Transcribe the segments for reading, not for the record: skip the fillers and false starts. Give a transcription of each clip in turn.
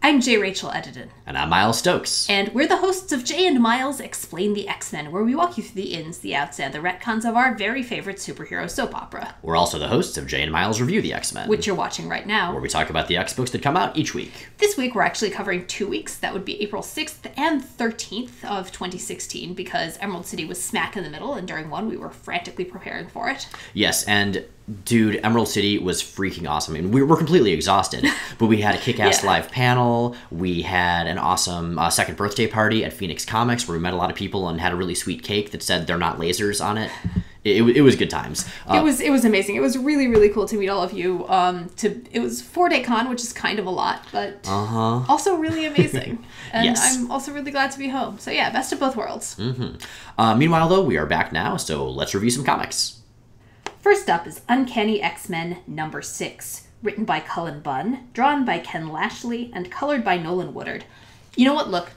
I'm J. Rachel Edidin. And I'm Miles Stokes. And we're the hosts of Jay and Miles Explain the X-Men, where we walk you through the ins, the outs, and the retcons of our very favorite superhero soap opera. We're also the hosts of Jay and Miles Review the X-Men, which you're watching right now, where we talk about the X-books that come out each week. This week we're actually covering 2 weeks. That would be April 6th and 13th of 2016, because Emerald City was smack in the middle, and during one we were frantically preparing for it. Yes, and dude, Emerald City was freaking awesome. I mean, we were completely exhausted, but we had a kick-ass live panel. We had an awesome second birthday party at Phoenix Comics where we met a lot of people and had a really sweet cake that said they're not lasers on it. It was good times. It was amazing. It was really, really cool to meet all of you. It was 4-day con, which is kind of a lot, but also really amazing. And yes. I'm also really glad to be home. So yeah, best of both worlds. Meanwhile, though, we are back now, so let's review some comics. First up is Uncanny X-Men number 6, written by Cullen Bunn, drawn by Ken Lashley, and colored by Nolan Woodard. You know what? Look,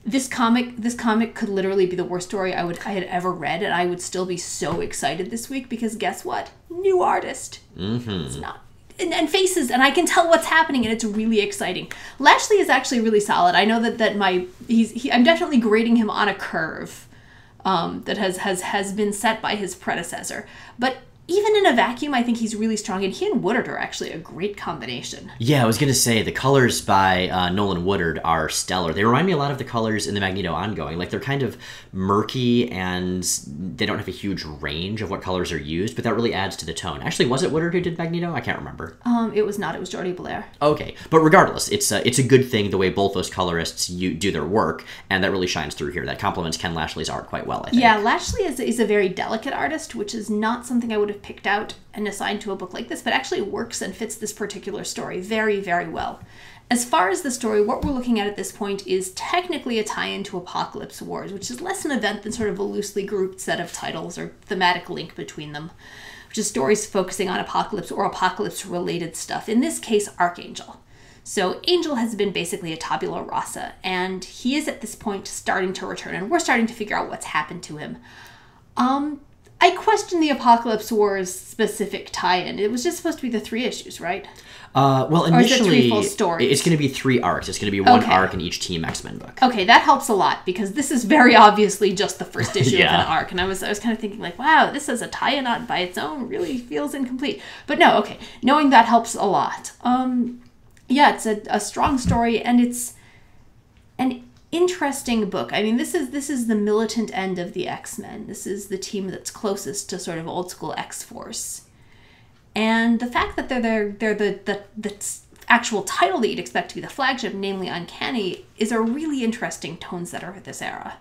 this comic could literally be the worst story I had ever read, and I would still be so excited this week because guess what? New artist. It's not. And faces, and I can tell what's happening, and it's really exciting. Lashley is actually really solid. I know that I'm definitely grading him on a curve that has been set by his predecessor, but even in a vacuum, I think he's really strong, and he and Woodard are actually a great combination. Yeah, I was going to say, the colors by Nolan Woodard are stellar. They remind me a lot of the colors in the Magneto ongoing. Like, they're kind of murky, and they don't have a huge range of what colors are used, but that really adds to the tone. Actually, was it Woodard who did Magneto? I can't remember. It was not. It was Jordie Bellaire. Okay, but regardless, it's a good thing the way both those colorists do their work, and that really shines through here. That complements Ken Lashley's art quite well, I think. Yeah, Lashley is a very delicate artist, which is not something I would have picked out and assigned to a book like this, but actually works and fits this particular story very, very well. As far as the story, what we're looking at this point is technically a tie-in to Apocalypse Wars, which is less an event than sort of a loosely grouped set of titles or thematic link between them, which is stories focusing on Apocalypse or Apocalypse-related stuff. In this case, Archangel. So Angel has been basically a tabula rasa, and he is at this point starting to return, and we're starting to figure out what's happened to him. I question the Apocalypse Wars specific tie-in. It was just supposed to be the 3 issues, right? Well, initially, or is it 3 full stories? It's going to be 3 arcs. It's going to be one arc in each Team X-Men book. Okay, that helps a lot, because this is very obviously just the first issue of an arc, and I was kind of thinking, like, wow, this as a tie-in on by its own really feels incomplete. But no, okay, knowing that helps a lot. Yeah, it's a strong story, and it's an interesting book. I mean, this is the militant end of the X-Men. This is the team that's closest to sort of old school X-Force. And the fact that they're the actual title that you'd expect to be the flagship, namely Uncanny, is a really interesting tone setter for this era.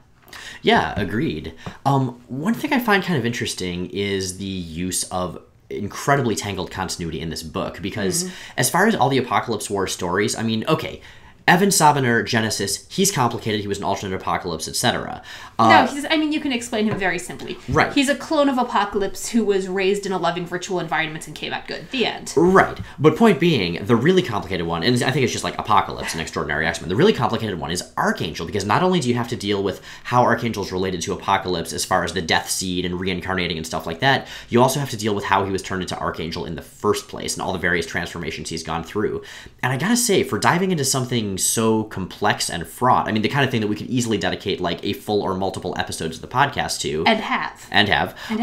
Yeah, agreed. One thing I find kind of interesting is the use of incredibly tangled continuity in this book, because as far as all the Apocalypse War stories, I mean, okay, Evan Sabaner, Genesis, he's complicated. He was an alternate Apocalypse, etc. No, you can explain him very simply. Right. He's a clone of Apocalypse who was raised in a loving virtual environment and came out good. The end. Right. But point being, the really complicated one, and I think it's just like Apocalypse and Extraordinary X-Men, the really complicated one is Archangel, because not only do you have to deal with how Archangel's related to Apocalypse as far as the Death Seed and reincarnating and stuff like that, you also have to deal with how he was turned into Archangel in the first place and all the various transformations he's gone through. And I gotta say, for diving into something so complex and fraught, I mean, the kind of thing that we could easily dedicate like a full or multiple episodes of the podcast to. And have. We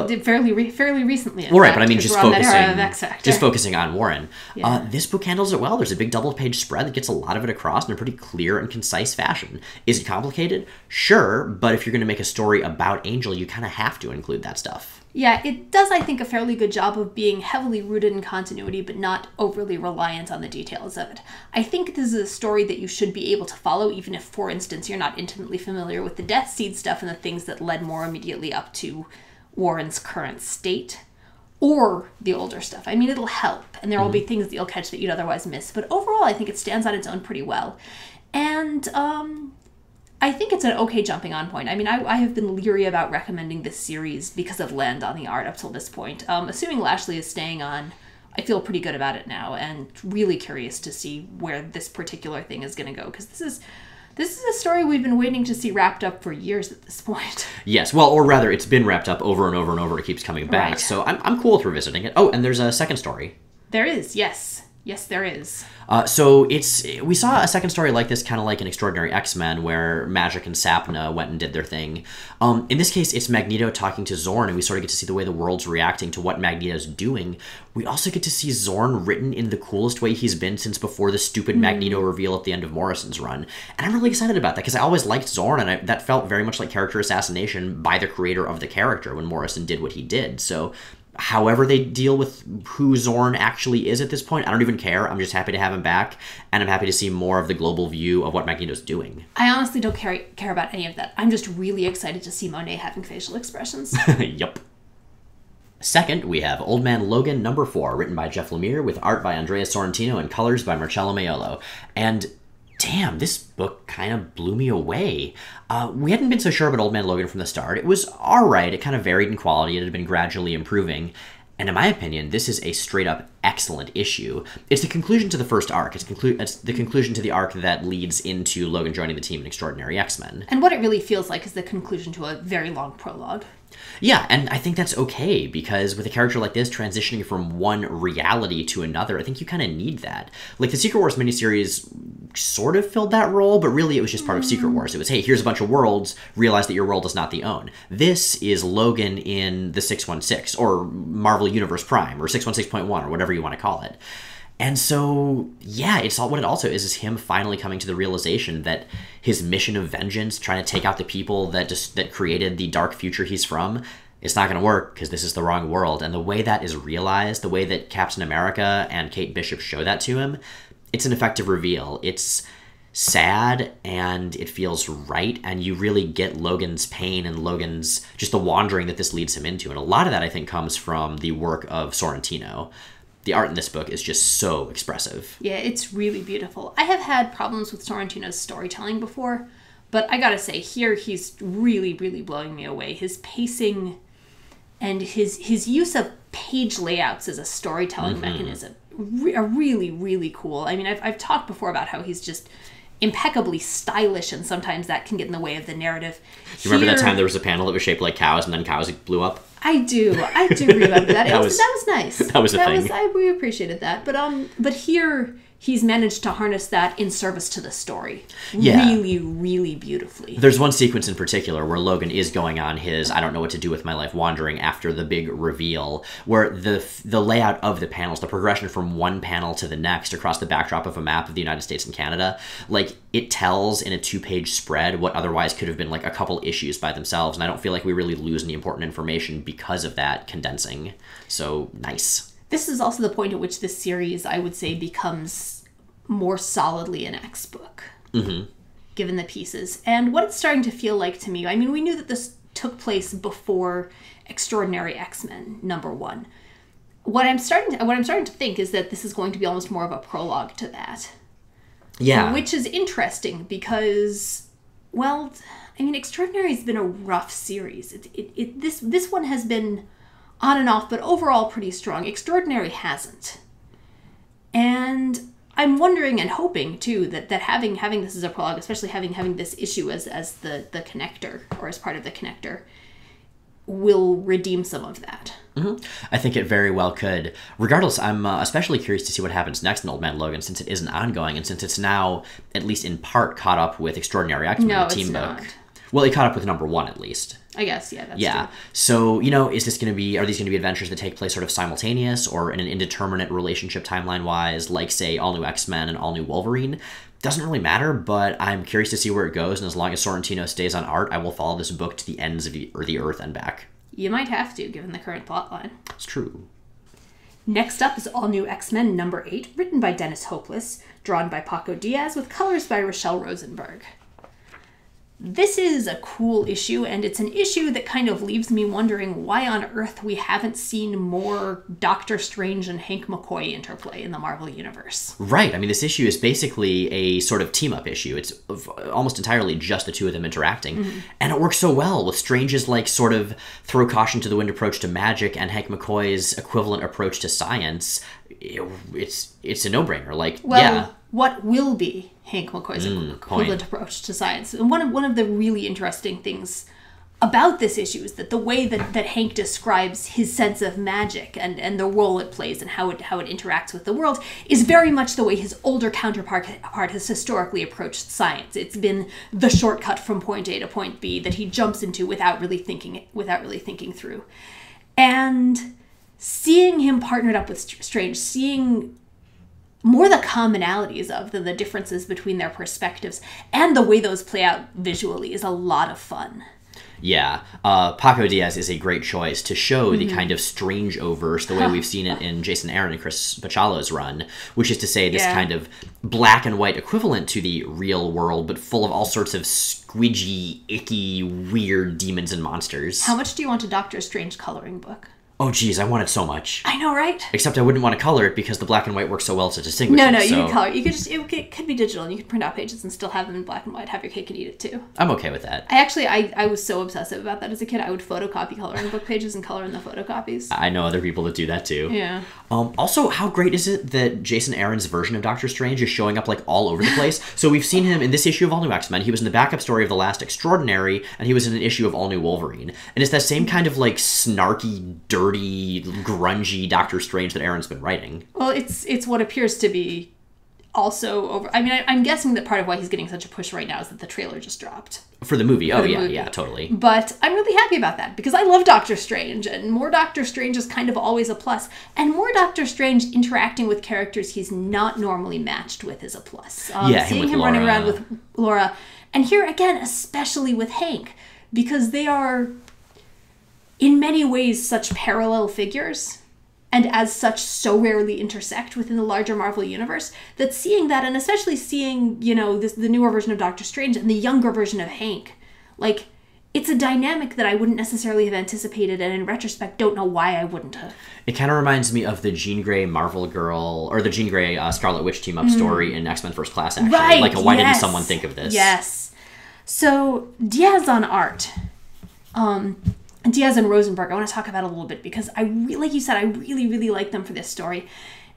did fairly recently. Well, right, but I mean, just focusing on Warren. Yeah. This book handles it well. There's a big double-page spread that gets a lot of it across in a pretty clear and concise fashion. Is it complicated? Sure, but if you're going to make a story about Angel, you kind of have to include that stuff. Yeah, it does, I think, a fairly good job of being heavily rooted in continuity, but not overly reliant on the details of it. I think this is a story that you should be able to follow, even if, for instance, you're not intimately familiar with the Death Seed stuff and the things that led more immediately up to Warren's current state, or the older stuff. I mean, it'll help, and there will be things that you'll catch that you'd otherwise miss, but overall, I think it stands on its own pretty well. And, I think it's an okay jumping on point. I mean, I have been leery about recommending this series because of Land on the art up till this point. Assuming Lashley is staying on, I feel pretty good about it now, and really curious to see where this particular thing is going to go, because this is a story we've been waiting to see wrapped up for years at this point. Yes, well, or rather, it's been wrapped up over and over and over. It keeps coming back, right. So I'm cool with revisiting it. Oh, and there's a second story. There is, yes. Yes, there is. So we saw a second story like this, kind of like in Extraordinary X-Men, where Magic and Sapna went and did their thing. In this case, it's Magneto talking to Zorn, and we sort of get to see the way the world's reacting to what Magneto's doing. We also get to see Zorn written in the coolest way he's been since before the stupid Magneto reveal at the end of Morrison's run. And I'm really excited about that, because I always liked Zorn, and that felt very much like character assassination by the creator of the character when Morrison did what he did. So however they deal with who Zorn actually is at this point, I don't even care. I'm just happy to have him back, and I'm happy to see more of the global view of what Magneto's doing. I honestly don't care about any of that. I'm just really excited to see Monet having facial expressions. Yup. Second, we have Old Man Logan #4, written by Jeff Lemire, with art by Andrea Sorrentino and colors by Marcello Maiolo. And damn, this book kind of blew me away. We hadn't been so sure about Old Man Logan from the start. It was alright, it kind of varied in quality, it had been gradually improving. And in my opinion, this is a straight-up excellent issue. It's the conclusion to the first arc. It's the conclusion to the arc that leads into Logan joining the team in Extraordinary X-Men. And what it really feels like is the conclusion to a very long prologue. Yeah, and I think that's okay, because with a character like this transitioning from one reality to another, I think you kind of need that. Like, the Secret Wars miniseries sort of filled that role, but really it was just part of Secret Wars. It was, hey, here's a bunch of worlds, realize that your world is not the own. This is Logan in the 616, or Marvel Universe Prime, or 616.1, or whatever you want to call it. And so, yeah, it's all what it also is him finally coming to the realization that his mission of vengeance, trying to take out the people that created the dark future he's from, it's not going to work because this is the wrong world. And the way that is realized, the way that Captain America and Kate Bishop show that to him, it's an effective reveal. It's sad and it feels right, and you really get Logan's pain and Logan's just the wandering that this leads him into. And a lot of that, I think, comes from the work of Sorrentino. The art in this book is just so expressive. Yeah, it's really beautiful. I have had problems with Sorrentino's storytelling before, but I gotta say, here he's really, really blowing me away. His pacing and his use of page layouts as a storytelling mechanism are really, really cool. I mean, I've talked before about how he's just impeccably stylish, and sometimes that can get in the way of the narrative. You remember that time there was a panel that was shaped like cows, and then cows blew up? I do remember that. that was nice. That was a thing. We appreciated that. But here he's managed to harness that in service to the story. Yeah. Really, really beautifully. There's one sequence in particular where Logan is going on his I don't know what to do with my life wandering after the big reveal, where the layout of the panels, the progression from one panel to the next across the backdrop of a map of the United States and Canada, like, it tells in a 2-page spread what otherwise could have been like a couple issues by themselves, and I don't feel like we really lose any important information because of that condensing. So, nice. This is also the point at which this series, I would say, becomes more solidly an X book, given the pieces. And what it's starting to feel like to me, I mean, we knew that this took place before Extraordinary X-Men #1. What I'm starting to think is that this is going to be almost more of a prologue to that. Yeah. Which is interesting because, well, I mean, Extraordinary has been a rough series. This one has been on and off, but overall pretty strong. Extraordinary hasn't. And I'm wondering and hoping, too, that having this as a prologue, especially having this issue as the connector, or as part of the connector, will redeem some of that. I think it very well could. Regardless, I'm especially curious to see what happens next in Old Man Logan, since it isn't ongoing, and since it's now, at least in part, caught up with Extraordinary X-Men, the team book. Well, it caught up with #1, at least. I guess, yeah, that's true. So, are these going to be adventures that take place sort of simultaneous, or in an indeterminate relationship timeline-wise, like, say, All New X-Men and All New Wolverine? Doesn't really matter, but I'm curious to see where it goes, and as long as Sorrentino stays on art, I will follow this book to the ends of the earth and back. You might have to, given the current plotline. It's true. Next up is All New X-Men #8, written by Dennis Hopeless, drawn by Paco Diaz, with colors by Rochelle Rosenberg. This is a cool issue, and it's an issue that kind of leaves me wondering why on earth we haven't seen more Doctor Strange and Hank McCoy interplay in the Marvel Universe. Right. I mean, this issue is basically a sort of team-up issue. It's almost entirely just the two of them interacting, and it works so well with Strange's, like, sort of throw caution to the wind approach to magic and Hank McCoy's equivalent approach to science. It's a no-brainer. Like, yeah. What will be Hank McCoy's equivalent approach to science? And one of the really interesting things about this issue is that the way that Hank describes his sense of magic and the role it plays and how it interacts with the world is very much the way his older counterpart has historically approached science. It's been the shortcut from point A to point B that he jumps into without really thinking through. And seeing him partnered up with Strange, seeing more the commonalities of than the differences between their perspectives and the way those play out visually is a lot of fun. Yeah, Paco Diaz is a great choice to show the kind of strange-o-verse, the way we've seen it in Jason Aaron and Chris Bachalo's run, which is to say this kind of black and white equivalent to the real world, but full of all sorts of squidgy, icky, weird demons and monsters. How much do you want a Doctor Strange coloring book? Oh, geez, I want it so much. I know, right? Except I wouldn't want to color it because the black and white works so well to distinguish No, it, you can color it. You could just, it could be digital, and you could print out pages and still have them in black and white, have your cake and eat it too. I'm okay with that. I was so obsessive about that as a kid. I would photocopy coloring book pages and color in the photocopies. I know other people that do that too. Yeah. Also, how great is it that Jason Aaron's version of Doctor Strange is showing up like all over the place? So we've seen him in this issue of All New X-Men. He was in the backup story of The Last Extraordinary, and he was in an issue of All New Wolverine. And it's that same kind of like snarky, dirty, grungy Doctor Strange that Aaron's been writing. Well, it's what appears to be also over. I mean, I'm guessing that part of why he's getting such a push right now is that the trailer just dropped. For the movie. Oh, yeah, yeah, totally. But I'm really happy about that because I love Doctor Strange, and more Doctor Strange is kind of always a plus. And more Doctor Strange interacting with characters he's not normally matched with is a plus. Seeing him running around with Laura. And here, again, especially with Hank, because they are, in many ways, such parallel figures, and as such so rarely intersect within the larger Marvel universe, that seeing that, and especially seeing, the newer version of Doctor Strange and the younger version of Hank, like, it's a dynamic that I wouldn't necessarily have anticipated, and in retrospect, don't know why I wouldn't have. It kind of reminds me of the Jean Grey Marvel Girl, or the Jean Grey Scarlet Witch team-up story in X-Men First Class, actually. Right, like, why didn't someone think of this? Yes. So, Diaz on art. Diaz and Rosenberg, I want to talk about a little bit because like you said, I really, really like them for this story.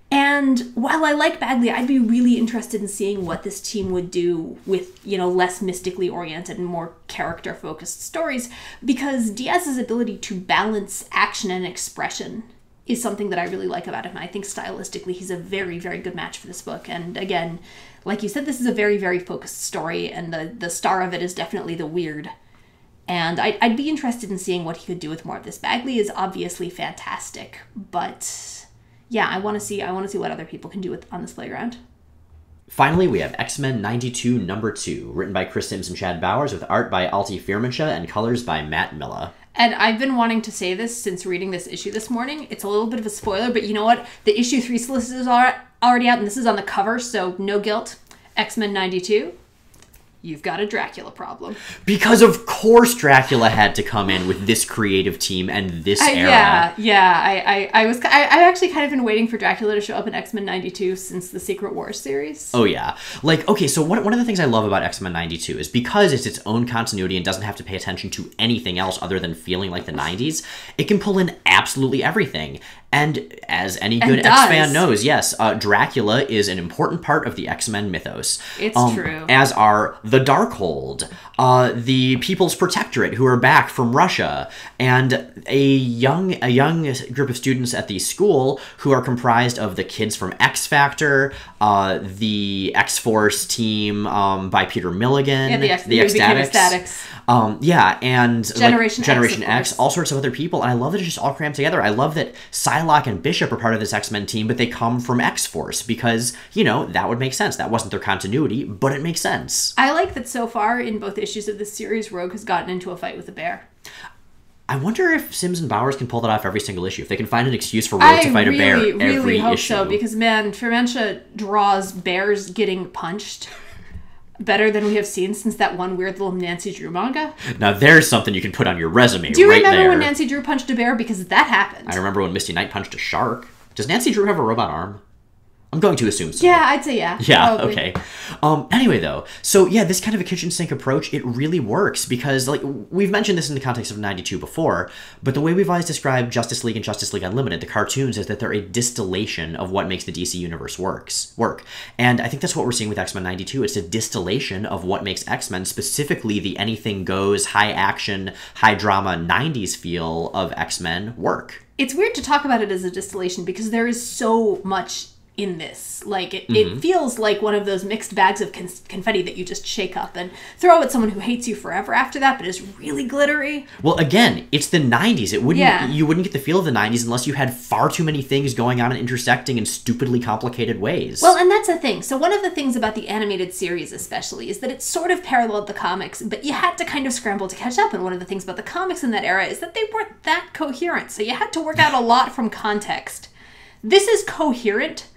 And while I like Bagley, I'd be really interested in seeing what this team would do with, less mystically oriented and more character-focused stories, because Diaz's ability to balance action and expression is something that I really like about him. I think stylistically he's a very, very good match for this book. And again, like you said, this is a very, very focused story, and the star of it is definitely the weird. And I'd be interested in seeing what he could do with more of this. Bagley is obviously fantastic, but yeah, I want to see what other people can do on this playground. Finally, we have X-Men 92 number 2, written by Chris Sims and Chad Bowers, with art by Alti Firmansha and colors by Matt Milla. And I've been wanting to say this since reading this issue this morning. It's a little bit of a spoiler, but you know what? The issue 3 solicitors are already out, and this is on the cover, so no guilt. X-Men 92. You've got a Dracula problem. Because of course Dracula had to come in with this creative team and this era. Yeah. I've actually kind of been waiting for Dracula to show up in X-Men 92 since the Secret Wars series. Oh yeah. Like, okay, so one of the things I love about X-Men 92 is because it's its own continuity and doesn't have to pay attention to anything else other than feeling like the 90s, it can pull in absolutely everything. And as any good X-fan knows, yes, Dracula is an important part of the X-Men mythos. It's true. As are the Darkhold, the People's Protectorate, who are back from Russia, and a young group of students at the school who are comprised of the kids from X Factor, the X-Force team by Peter Milligan, the X-Statics. And Generation X, all sorts of other people, and I love that it's just all crammed together. I love that Psylocke and Bishop are part of this X-Men team, but they come from X-Force because, that would make sense. That wasn't their continuity, but it makes sense. I like that so far in both issues of this series, Rogue has gotten into a fight with a bear. I wonder if Sims and Bowers can pull that off every single issue. If they can find an excuse for Rogue to fight a bear every issue. I really hope so, because, man, Firmansha draws bears getting punched better than we have seen since that one weird little Nancy Drew manga. Now there's something you can put on your resume. Do you remember there. When Nancy Drew punched a bear? Because that happened. I remember when Misty Knight punched a shark. Does Nancy Drew have a robot arm? I'm going to assume so. Yeah, I'd say yeah. Yeah, probably. okay. Anyway, though, so yeah, this kind of a kitchen sink approach, it really works because, like, we've mentioned this in the context of 92 before, but the way we've always described Justice League and Justice League Unlimited, the cartoons, is that they're a distillation of what makes the DC Universe work. And I think that's what we're seeing with X-Men 92. It's a distillation of what makes X-Men, specifically the anything goes, high action, high drama 90s feel of X-Men work. It's weird to talk about it as a distillation because there is so much in this. Like, it feels like one of those mixed bags of confetti that you just shake up and throw at someone who hates you forever after that, but is really glittery. Well, again, it's the 90s. You wouldn't get the feel of the 90s unless you had far too many things going on and intersecting in stupidly complicated ways. Well, and that's the thing. So one of the things about the animated series especially is that it sort of paralleled the comics, but you had to kind of scramble to catch up. And one of the things about the comics in that era is that they weren't that coherent. So you had to work out a lot from context. This is coherent,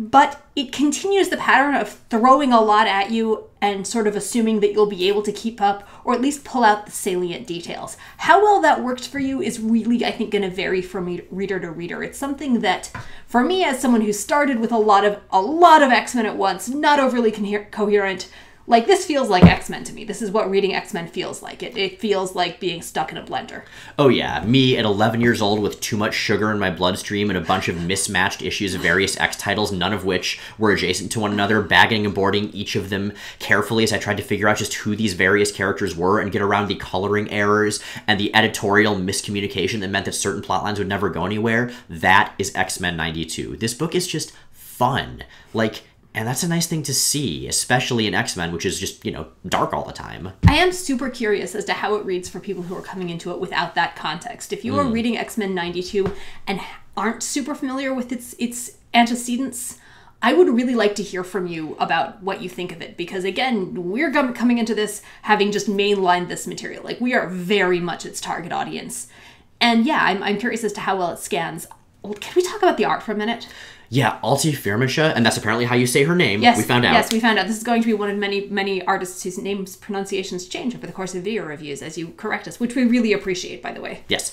but it continues the pattern of throwing a lot at you and sort of assuming that you'll be able to keep up or at least pull out the salient details. How well that worked for you is really, I think, going to vary from reader to reader. It's something that, for me, as someone who started with a lot of X-Men at once, not overly coherent, like, this feels like X-Men to me. This is what reading X-Men feels like. It feels like being stuck in a blender. Oh yeah, me at 11 years old with too much sugar in my bloodstream and a bunch of mismatched issues of various X titles, none of which were adjacent to one another, bagging and boarding each of them carefully as I tried to figure out just who these various characters were and get around the coloring errors and the editorial miscommunication that meant that certain plot lines would never go anywhere. That is X-Men 92. This book is just fun. And that's a nice thing to see, especially in X-Men, which is just, dark all the time. I am super curious as to how it reads for people who are coming into it without that context. If you are reading X-Men 92 and aren't super familiar with its antecedents, I would really like to hear from you about what you think of it. Because, again, we're coming into this having just mainlined this material. Like, we are very much its target audience. And, yeah, I'm curious as to how well it scans. Can we talk about the art for a minute? Yeah, Alti Firmisha, and that's apparently how you say her name. Yes, we found out. Yes, we found out. This is going to be one of many artists whose names pronunciations change over the course of video reviews as you correct us, which we really appreciate, by the way. Yes.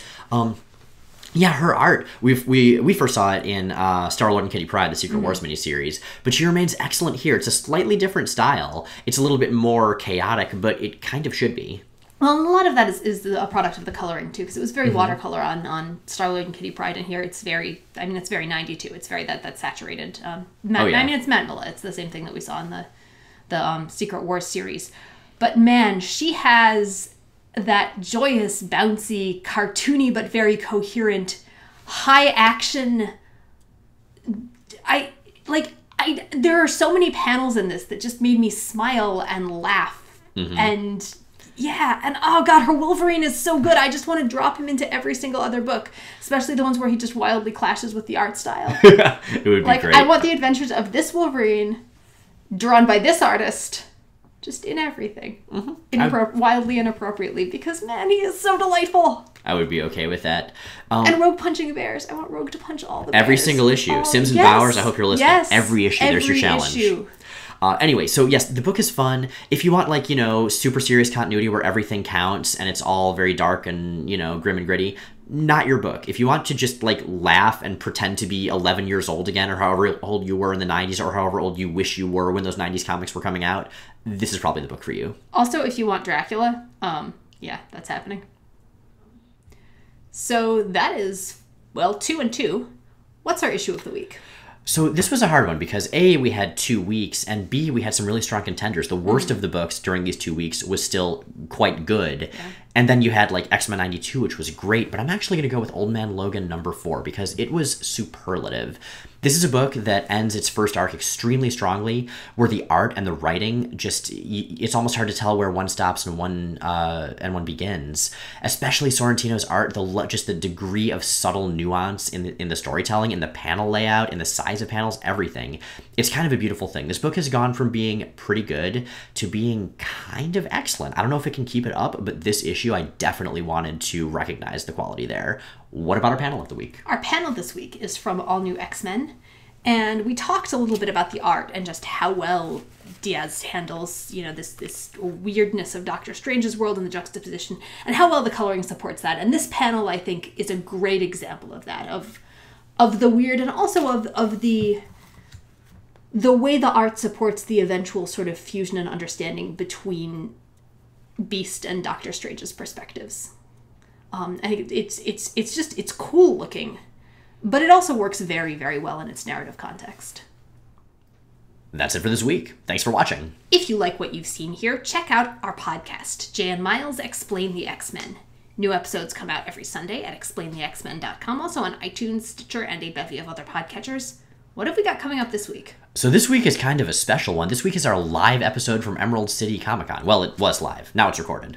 Yeah, her art. We first saw it in Star-Lord and Kitty Pryde, the Secret Wars miniseries, but she remains excellent here. It's a slightly different style. It's a little bit more chaotic, but it kind of should be. Well, and a lot of that is a product of the coloring, too, because it was very watercolor on Star-Lord and Kitty Pryde, and here it's very 92. It's very that saturated. I mean, it's Manila. It's the same thing that we saw in the Secret Wars series. But, man, she has that joyous, bouncy, cartoony, but very coherent, high-action... there are so many panels in this that just made me smile and laugh, and... Yeah, and oh god, her Wolverine is so good. I just want to drop him into every single other book, especially the ones where he just wildly clashes with the art style. It would be great. I want the adventures of this Wolverine, drawn by this artist, just in everything. Wildly inappropriately, because man, he is so delightful. I would be okay with that. And Rogue punching bears. I want Rogue to punch all the bears. Every single issue. Sims and Bowers, I hope you're listening. Yes, every issue, there's your challenge. Issue. Anyway, so yes, the book is fun. If you want, super serious continuity where everything counts and it's all very dark and, grim and gritty, not your book. If you want to just, laugh and pretend to be 11 years old again, or however old you were in the 90s, or however old you wish you were when those 90s comics were coming out, this is probably the book for you. Also, if you want Dracula, yeah, that's happening. So that is, 2 and 2. What's our issue of the week? So this was a hard one because A, we had 2 weeks, and B, we had some really strong contenders. The worst of the books during these 2 weeks was still quite good. Yeah. And then you had X-Men 92, which was great, but I'm actually going to go with Old Man Logan #4 because it was superlative. This is a book that ends its first arc extremely strongly, where the art and the writing it's almost hard to tell where one stops and one begins. Especially Sorrentino's art, just the degree of subtle nuance in the storytelling, in the panel layout, in the size of panels, everything. It's kind of a beautiful thing. This book has gone from being pretty good to being kind of excellent. I don't know if it can keep it up, but this issue, I definitely wanted to recognize the quality there. What about our panel of the week? Our panel this week is from All New X-Men, and we talked a little bit about the art and just how well Diaz handles, this weirdness of Doctor Strange's world and the juxtaposition, and how well the coloring supports that. And this panel, I think, is a great example of that, of the weird and also of the the way the art supports the eventual sort of fusion and understanding between Beast and Doctor Strange's perspectives. I think it's cool looking, but it also works very, very well in its narrative context. That's it for this week. Thanks for watching. If you like what you've seen here, check out our podcast, Jay and Miles Explain the X-Men. New episodes come out every Sunday at explainthexmen.com, also on iTunes, Stitcher, and a bevy of other podcatchers. What have we got coming up this week? So this week is kind of a special one. This week is our live episode from Emerald City Comic Con. Well, it was live. Now it's recorded.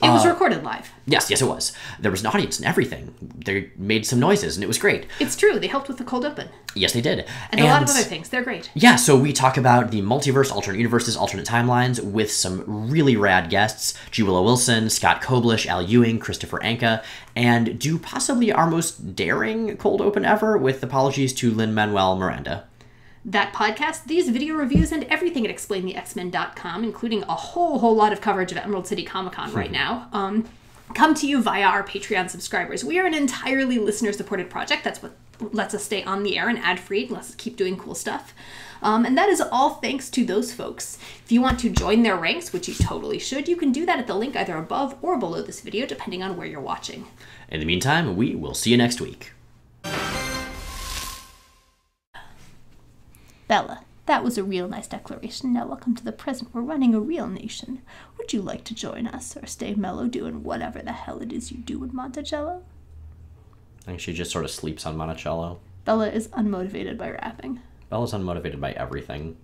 It was recorded live. Yes, it was. There was an audience and everything. They made some noises, and it was great. It's true. They helped with the cold open. Yes, they did. And a lot of other things. They're great. Yeah, so we talk about the multiverse, alternate universes, alternate timelines with some really rad guests. G. Willow Wilson, Scott Koblish, Al Ewing, Christopher Anka, and do possibly our most daring cold open ever with apologies to Lin-Manuel Miranda. That podcast, these video reviews, and everything at explainthexmen.com, including a whole lot of coverage of Emerald City Comic Con right now, come to you via our Patreon subscribers. We are an entirely listener-supported project. That's what lets us stay on the air and ad-free, lets us keep doing cool stuff. And that is all thanks to those folks. If you want to join their ranks, which you totally should, you can do that at the link either above or below this video, depending on where you're watching. In the meantime, we will see you next week. Bella, that was a real nice declaration. Now welcome to the present. We're running a real nation. Would you like to join us or stay mellow doing whatever the hell it is you do in Monticello? I think she just sort of sleeps on Monticello. Bella is unmotivated by rapping. Bella's unmotivated by everything.